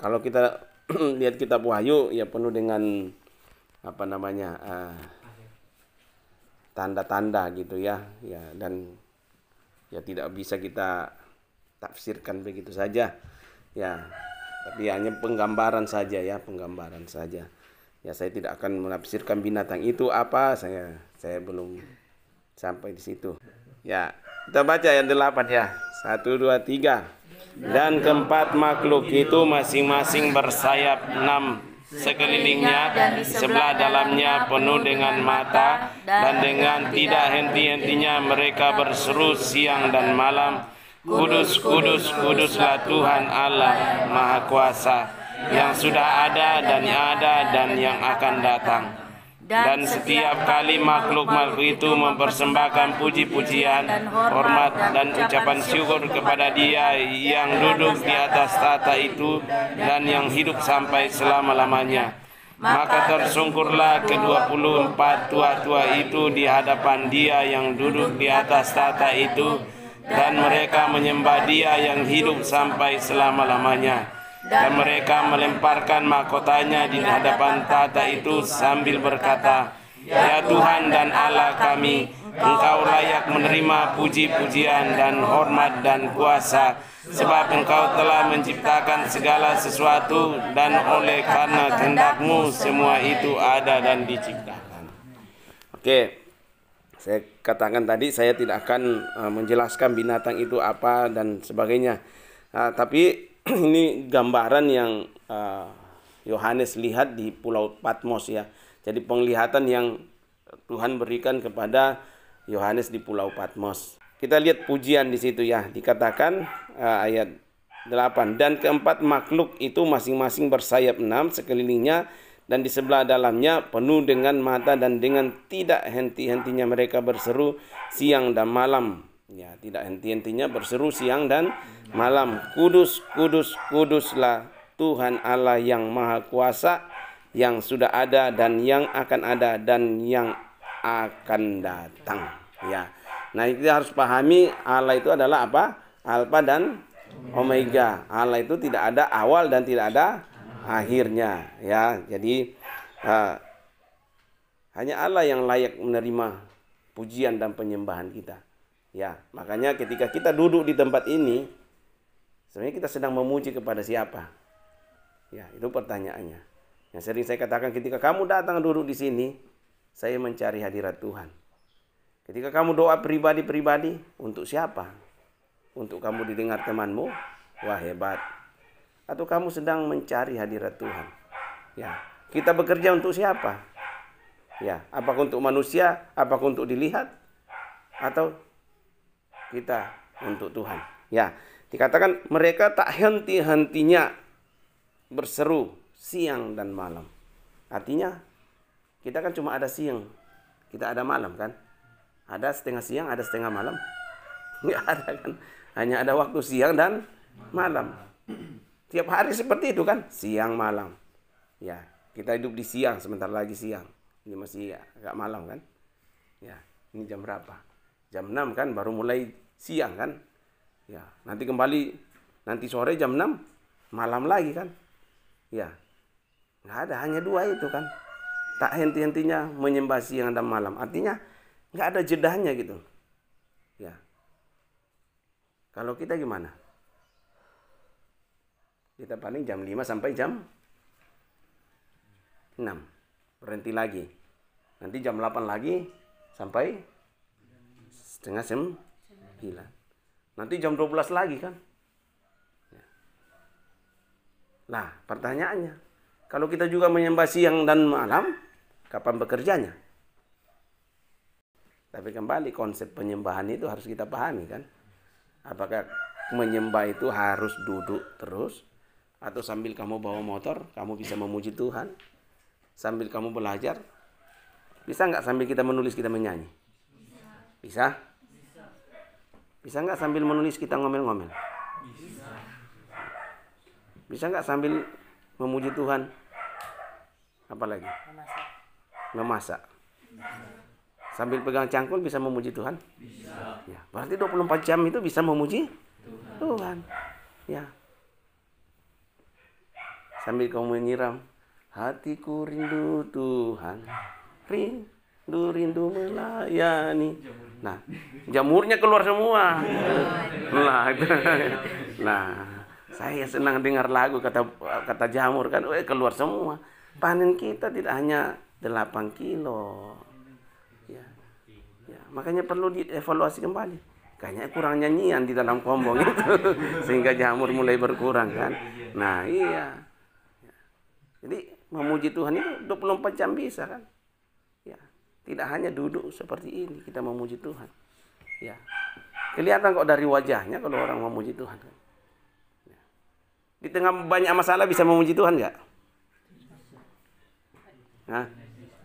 kalau kita lihat kitab Wahyu ya penuh dengan apa namanya tanda-tanda gitu ya, dan ya tidak bisa kita tafsirkan begitu saja ya, tapi hanya penggambaran saja ya, penggambaran saja ya. Saya tidak akan menafsirkan binatang itu apa, saya belum sampai di situ ya. Kita baca yang 8 ya, 1, 2, 3. Dan keempat makhluk itu masing-masing bersayap 6 sekelilingnya, dan di sebelah dalamnya penuh dengan mata, dan dengan tidak henti-hentinya mereka berseru siang dan malam, Kudus, kudus, kuduslah Tuhan Allah Maha Kuasa, yang sudah ada dan yang akan datang. Dan setiap kali makhluk-makhluk itu mempersembahkan puji-pujian, hormat, dan ucapan syukur kepada Dia yang duduk di atas tahta itu dan yang hidup sampai selama-lamanya. Maka tersungkurlah ke-24 tua-tua itu di hadapan Dia yang duduk di atas tahta itu, dan mereka menyembah Dia yang hidup sampai selama-lamanya. Dan mereka melemparkan mahkotanya di hadapan tahta itu sambil berkata, Ya Tuhan dan Allah kami, Engkau layak menerima puji-pujian dan hormat dan kuasa, sebab Engkau telah menciptakan segala sesuatu, dan oleh karena kehendak-Mu semua itu ada dan diciptakan. Oke, saya katakan tadi saya tidak akan menjelaskan binatang itu apa dan sebagainya, tapi ini gambaran yang Yohanes lihat di Pulau Patmos ya. Jadi penglihatan yang Tuhan berikan kepada Yohanes di Pulau Patmos. Kita lihat pujian di situ ya. Dikatakan ayat 8. Dan keempat makhluk itu masing-masing bersayap 6 sekelilingnya, dan di sebelah dalamnya penuh dengan mata, dan dengan tidak henti-hentinya mereka berseru siang dan malam. Ya, tidak henti-hentinya berseru siang dan malam, Kudus, kudus, kuduslah Tuhan Allah yang Maha Kuasa, yang sudah ada dan yang akan ada dan yang akan datang. Ya, nah kita harus pahami Allah itu adalah apa? Alfa dan Omega. Allah itu tidak ada awal dan tidak ada akhirnya. Ya, jadi hanya Allah yang layak menerima pujian dan penyembahan kita. Ya, makanya ketika kita duduk di tempat ini, sebenarnya kita sedang memuji kepada siapa? Ya, itu pertanyaannya. Yang sering saya katakan, ketika kamu datang duduk di sini, saya mencari hadirat Tuhan. Ketika kamu doa pribadi-pribadi, untuk siapa? Untuk kamu didengar temanmu? Wah, hebat. Atau kamu sedang mencari hadirat Tuhan? Ya, kita bekerja untuk siapa? Ya, apakah untuk manusia? Apakah untuk dilihat? Atau kita untuk Tuhan? Ya, dikatakan mereka tak henti-hentinya berseru siang dan malam. Artinya kita kan cuma ada siang, kita ada malam kan? Ada setengah siang, ada setengah malam? Nggak ada kan? Hanya ada waktu siang dan malam. Tiap hari seperti itu kan? Siang malam. Ya, kita hidup di siang, sebentar lagi siang. Ini masih agak malam kan? Ya, ini jam berapa? Jam 6 kan, baru mulai siang kan? Ya, nanti kembali, nanti sore jam 6, malam lagi kan? Ya, nggak ada, hanya dua itu kan? Tak henti-hentinya menyembah siang dan malam. Artinya, nggak ada jedahnya gitu. Ya, kalau kita gimana? Kita paling jam 5 sampai jam 6. Berhenti lagi. Nanti jam 8 lagi sampai setengah 9. Nanti jam 12 lagi kan. Nah, pertanyaannya, kalau kita juga menyembah siang dan malam, kapan bekerjanya? Tapi kembali konsep penyembahan itu harus kita pahami kan. Apakah menyembah itu harus duduk terus? Atau sambil kamu bawa motor, kamu bisa memuji Tuhan? Sambil kamu belajar? Bisa nggak sambil kita menulis kita menyanyi? Bisa? Bisa nggak sambil menulis kita ngomel-ngomel? Bisa nggak sambil memuji Tuhan? Apalagi? Memasak. Sambil pegang cangkul bisa memuji Tuhan? Bisa. Ya, berarti 24 jam itu bisa memuji Tuhan. Ya. sambil kamu menyiram, hatiku rindu Tuhan, rindu melayani. Nah, jamurnya keluar semua. Nah, saya senang dengar lagu kata jamur kan, keluar semua. Panen kita tidak hanya 8 kilo. Ya, makanya perlu dievaluasi kembali. Kayaknya kurang nyanyian di dalam kombong itu, sehingga jamur mulai berkurang kan. Nah, iya. Jadi memuji Tuhan itu 24 jam bisa kan. Ya, tidak hanya duduk seperti ini kita memuji Tuhan. Ya, kelihatan kok dari wajahnya kalau orang memuji Tuhan. Ya. Di tengah banyak masalah bisa memuji Tuhan nggak? Hah?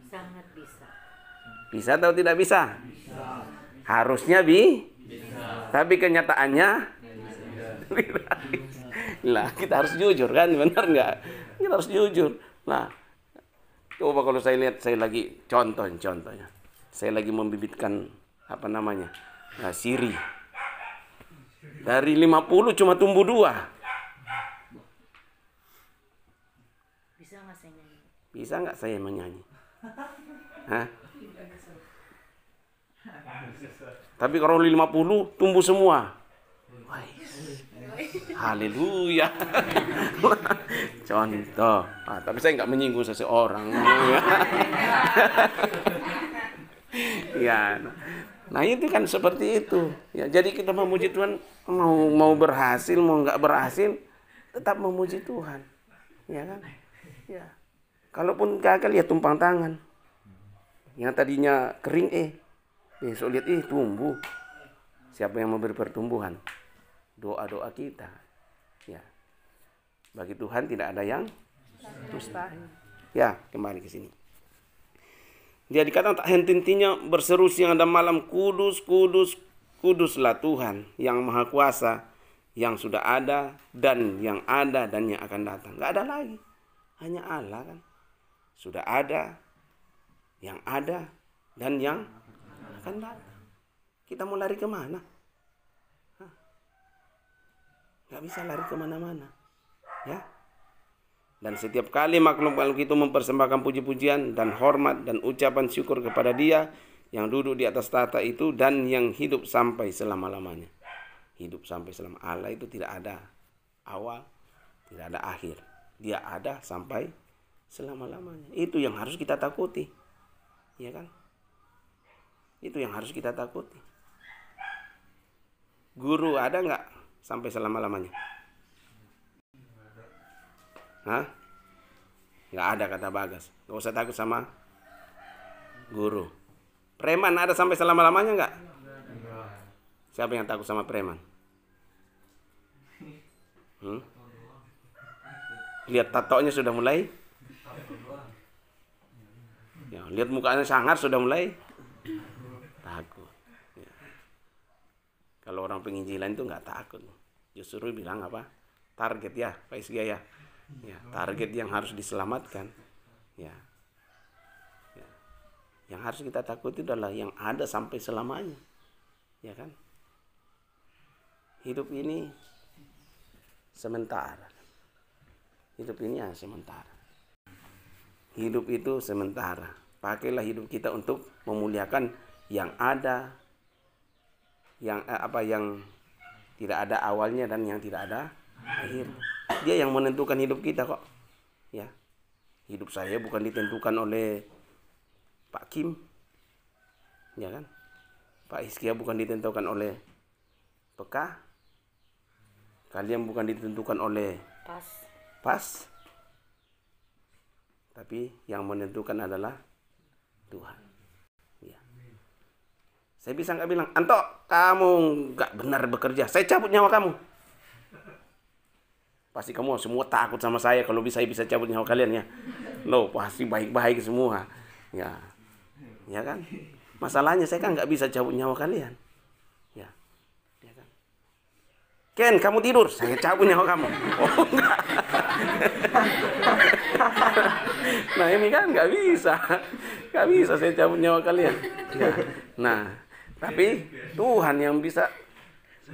Sangat bisa. Bisa atau tidak bisa? Bisa. Harusnya bisa. Tapi kenyataannya lah, kita harus jujur kan, benar nggak? Kita harus jujur. Nah, coba kalau saya lihat, saya lagi contohnya, saya lagi membibitkan siri. Dari 50 cuma tumbuh 2. Bisa nggak saya nyanyi? Bisa nggak saya menyanyi? Hah? Tapi kalau 50 tumbuh semua. Haleluya. Contoh. Tapi saya nggak menyinggung seseorang. Ya. Nah, itu kan seperti itu. Ya, jadi kita memuji Tuhan, mau berhasil, mau nggak berhasil, tetap memuji Tuhan. Ya kan? Ya. Kalaupun gagal ya tumpang tangan. Yang tadinya kering besok lihat tumbuh. Siapa yang memberi pertumbuhan? Doa-doa kita. Ya. Bagi Tuhan tidak ada yang mustahil. Ya, kembali ke sini. Dia dikatakan tak henti-hentinya berseru siang dan malam, kudus, kudus, kuduslah Tuhan yang Maha Kuasa, yang sudah ada dan yang akan datang. Enggak ada lagi. Hanya Allah kan. Sudah ada, yang ada dan yang akan datang. Kita mau lari kemana? Nggak bisa lari kemana-mana. Ya. Dan setiap kali makhluk-makhluk itu mempersembahkan puji-pujian dan hormat dan ucapan syukur kepada Dia yang duduk di atas tahta itu dan yang hidup sampai selama-lamanya. Hidup sampai selama. Allah itu tidak ada awal, tidak ada akhir. Dia ada sampai selama-lamanya. Itu yang harus kita takuti. Ya kan? Itu yang harus kita takuti. Guru ada nggak sampai selama-lamanya? Hah? Nggak ada kata Bagas. Nggak usah takut sama guru. Preman ada sampai selama-lamanya nggak? Siapa yang takut sama preman? Lihat tatonya sudah mulai. Ya, lihat mukanya sangar sudah mulai takut. Ya. Kalau orang penginjilan itu nggak takut, justru bilang apa? Target ya, Pak Isga ya. Ya, target yang harus diselamatkan. Ya. Ya. Yang harus kita takuti adalah yang ada sampai selamanya. Ya kan? Hidup ini sementara. Hidup ini ya sementara. Hidup itu sementara. Pakailah hidup kita untuk memuliakan yang ada, yang tidak ada awalnya dan yang tidak ada akhir. Dia yang menentukan hidup kita kok. Ya. Hidup saya bukan ditentukan oleh Pak Kim. Ya kan? Pak Iskia bukan ditentukan oleh Peka. Kalian bukan ditentukan oleh Pas. Tapi yang menentukan adalah Tuhan. Ya. Saya bisa nggak bilang, Anto, kamu nggak benar bekerja, saya cabut nyawa kamu. Pasti kamu semua takut sama saya kalau saya bisa cabut nyawa kalian ya. Loh, pasti baik-baik semua. Ya, ya kan? Masalahnya saya kan nggak bisa cabut nyawa kalian. Ya, ya kan? Ken, kamu tidur, saya cabut nyawa kamu. Oh enggak. Nah ini kan nggak bisa saya cabut nyawa kalian. Ya. Nah, tapi Tuhan yang bisa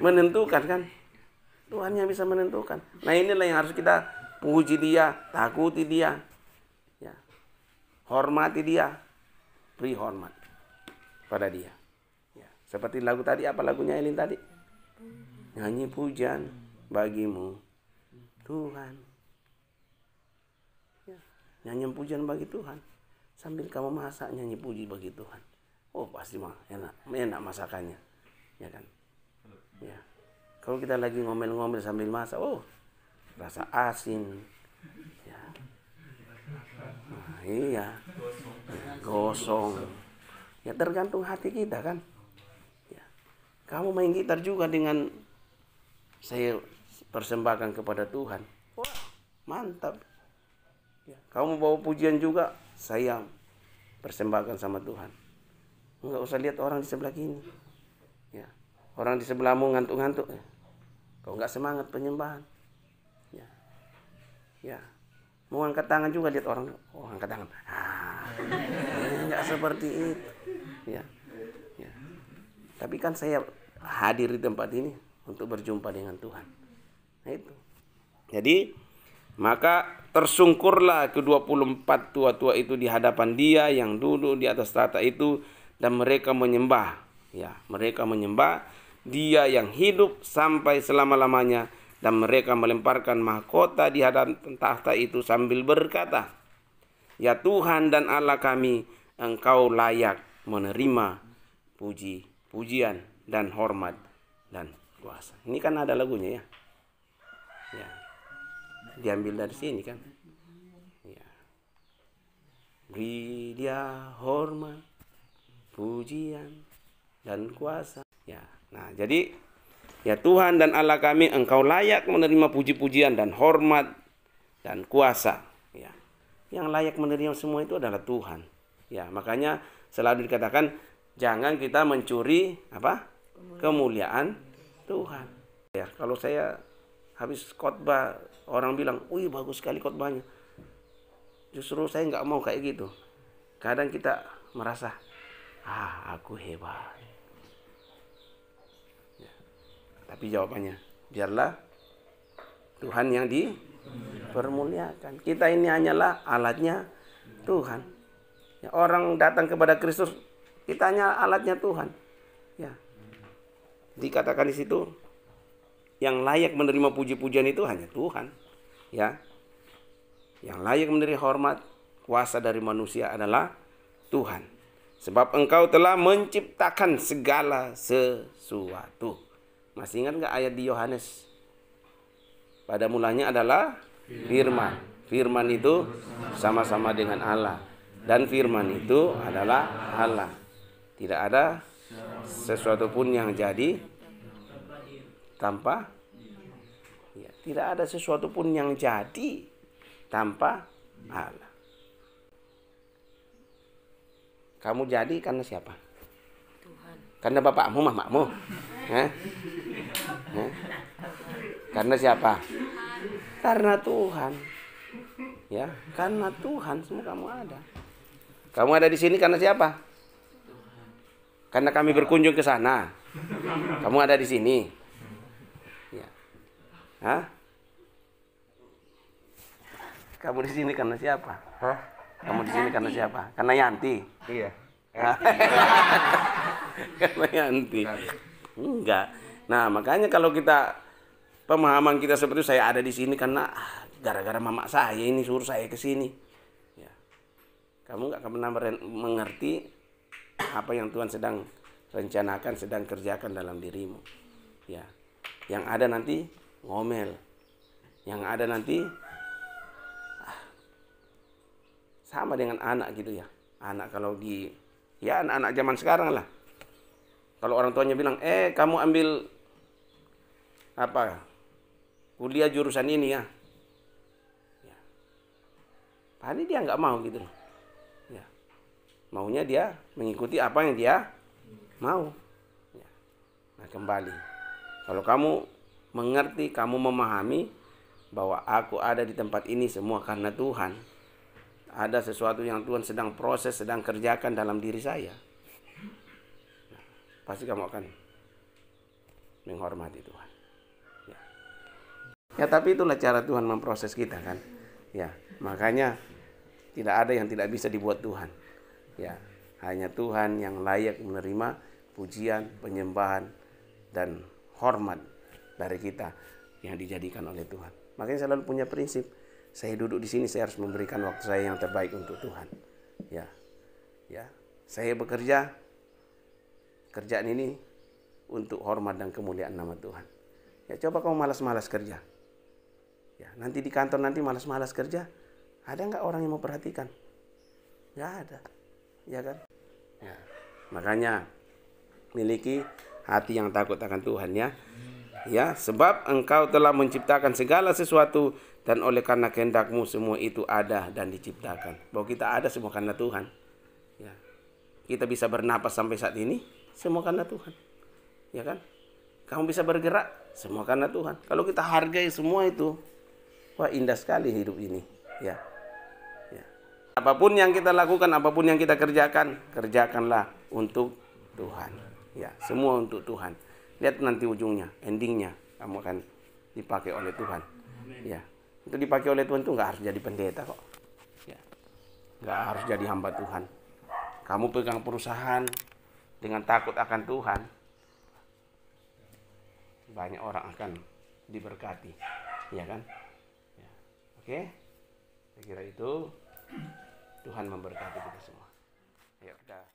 menentukan kan, Tuhan yang bisa menentukan. Nah inilah yang harus kita puji dia, takuti dia, ya, hormati dia, beri hormat pada dia. Ya, seperti lagu tadi, apa lagunya Elin tadi? Nyanyi pujian bagimu Tuhan. Ya, nyanyi pujian bagi Tuhan. Sambil kamu masak, nyanyi puji bagi Tuhan. Oh, pasti mah enak masakannya, ya kan? Ya. Kalau kita lagi ngomel-ngomel sambil masak, oh, rasa asin, ya. Nah, iya, gosong. Ya tergantung hati kita kan. Ya. Kamu main gitar juga dengan saya persembahkan kepada Tuhan. Wah, mantap. Ya. Kamu bawa pujian juga, saya persembahkan sama Tuhan. Enggak usah lihat orang di sebelah kini. Ya. Orang di sebelahmu ngantuk-ngantuk. Kau enggak semangat penyembahan. Ya. Ya. Mau angkat tangan juga lihat orang. Oh, angkat tangan. Enggak seperti itu. Ya. Ya. Tapi kan saya hadir di tempat ini untuk berjumpa dengan Tuhan. Nah itu. Jadi, maka tersungkurlah ke-24 tua-tua itu di hadapan Dia yang duduk di atas tahta itu, dan mereka menyembah. Ya, mereka menyembah Dia yang hidup sampai selama-lamanya, dan mereka melemparkan mahkota di hadapan tahta itu sambil berkata, "Ya Tuhan dan Allah kami, Engkau layak menerima pujian dan hormat dan kuasa." Ini kan ada lagunya ya. Ya. Diambil dari sini kan. Ya. Beri Dia hormat, pujian dan kuasa. Ya. Nah, jadi ya Tuhan dan Allah kami, Engkau layak menerima puji-pujian dan hormat dan kuasa. Ya. Yang layak menerima semua itu adalah Tuhan. Ya, makanya selalu dikatakan jangan kita mencuri apa? Kemuliaan Tuhan. Ya, kalau saya habis khotbah orang bilang, "Wih, bagus sekali khotbahnya." Justru saya nggak mau kayak gitu. Kadang kita merasa, aku hebat. Ya. Tapi jawabannya, biarlah Tuhan yang dipermuliakan. Kita ini hanyalah alatnya Tuhan. Ya, orang datang kepada Kristus, kita hanya alatnya Tuhan. Ya. Dikatakan di situ, yang layak menerima puji-pujian itu hanya Tuhan. Ya. Yang layak menerima hormat, kuasa dari manusia adalah Tuhan. Sebab Engkau telah menciptakan segala sesuatu. Masih ingat nggak ayat di Yohanes? Pada mulanya adalah firman. Firman itu sama-sama dengan Allah. Dan firman itu adalah Allah. Tidak ada sesuatu pun yang jadi tanpa, ya, tidak ada sesuatu pun yang jadi tanpa Allah. Kamu jadi karena siapa? Tuhan. Karena bapakmu, mamamu? Karena siapa? Karena Tuhan. Ya, karena Tuhan semua kamu ada. Kamu ada di sini karena siapa? Karena kami berkunjung ke sana. Kamu ada di sini. Ya. Hah? Kamu di sini karena siapa? Hah? Kamu di sini karena siapa? Karena Yanti. Iya. Karena Yanti. Enggak. Nah, makanya kalau kita pemahaman kita seperti itu, saya ada di sini karena gara-gara mama saya ini suruh saya ke sini. Ya. Kamu enggak akan pernah mengerti apa yang Tuhan sedang rencanakan, sedang kerjakan dalam dirimu. Ya. Yang ada nanti ngomel. Yang ada nanti sama dengan anak gitu ya. Anak kalau ya anak-anak zaman sekarang lah. Kalau orang tuanya bilang, kamu ambil apa? Kuliah jurusan ini ya. Ya. Padahal dia nggak mau gitu loh. Ya. Maunya dia mengikuti apa yang dia mau. Ya. Nah, kembali. Kalau kamu mengerti, kamu memahami bahwa aku ada di tempat ini semua karena Tuhan. Ada sesuatu yang Tuhan sedang proses, sedang kerjakan dalam diri saya. Nah, pasti kamu akan menghormati Tuhan. Ya. Ya, tapi itulah cara Tuhan memproses kita kan. Ya, makanya tidak ada yang tidak bisa dibuat Tuhan. Ya, hanya Tuhan yang layak menerima pujian, penyembahan, dan hormat dari kita yang dijadikan oleh Tuhan. Makanya selalu punya prinsip, saya duduk di sini, saya harus memberikan waktu saya yang terbaik untuk Tuhan. Ya, ya, saya bekerja, kerjaan ini untuk hormat dan kemuliaan nama Tuhan. Ya, coba kamu malas-malas kerja. Ya, nanti di kantor nanti malas-malas kerja, ada nggak orang yang mau perhatikan? Nggak ada, ya kan? Ya, makanya miliki hati yang takut akan Tuhan ya. Ya, sebab Engkau telah menciptakan segala sesuatu dan oleh karena kehendak-Mu semua itu ada dan diciptakan. Bahwa kita ada semua karena Tuhan. Ya. Kita bisa bernapas sampai saat ini semua karena Tuhan. Ya kan? Kamu bisa bergerak semua karena Tuhan. Kalau kita hargai semua itu, wah indah sekali hidup ini. Ya. Ya. Apapun yang kita lakukan, apapun yang kita kerjakan, kerjakanlah untuk Tuhan. Ya, semua untuk Tuhan. Lihat nanti ujungnya, endingnya kamu akan dipakai oleh Tuhan. Ya, itu dipakai oleh Tuhan itu nggak harus jadi pendeta kok. Ya, nggak harus jadi hamba Tuhan. Kamu pegang perusahaan dengan takut akan Tuhan, banyak orang akan diberkati, ya kan? Ya. Oke, saya kira itu Tuhan memberkati kita semua. Ayo kita